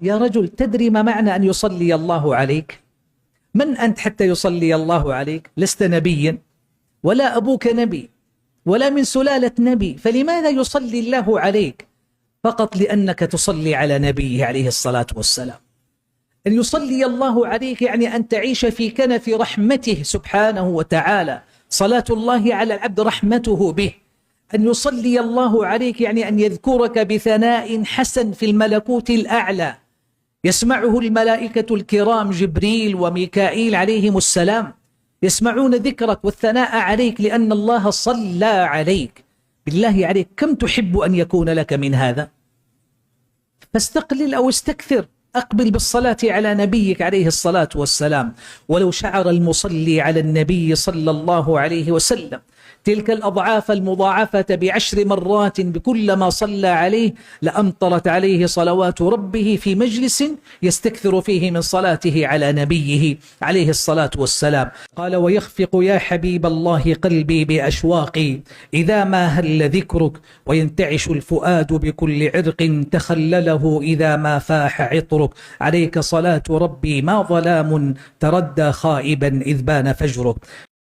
يا رجل، تدري ما معنى أن يصلي الله عليك؟ من أنت حتى يصلي الله عليك؟ لست نبيا، ولا أبوك نبي، ولا من سلالة نبي، فلماذا يصلي الله عليك؟ فقط لأنك تصلي على نبيه عليه الصلاة والسلام. أن يصلي الله عليك يعني أن تعيش في كنف رحمته سبحانه وتعالى. صلاة الله على العبد رحمته به. أن يصلي الله عليك يعني أن يذكرك بثناء حسن في الملكوت الأعلى، يسمعه الملائكة الكرام جبريل وميكائيل عليهم السلام، يسمعون ذكرك والثناء عليك لأن الله صلى عليك. بالله عليك، كم تحب أن يكون لك من هذا؟ فاستقلل أو استكثر، أقبل بالصلاة على نبيك عليه الصلاة والسلام. ولو شعر المصلي على النبي صلى الله عليه وسلم تلك الأضعاف المضاعفة ب10 مرات بكلما صلى عليه، لأمطرت عليه صلوات ربه في مجلس يستكثر فيه من صلاته على نبيه عليه الصلاة والسلام. قال: ويخفق يا حبيب الله قلبي بأشواقي إذا ما هل ذكرك، وينتعش الفؤاد بكل عرق تخلله إذا ما فاح عطرك. عليك صلاة ربي ما ظلام تردى خائبا إذ بان فجرك.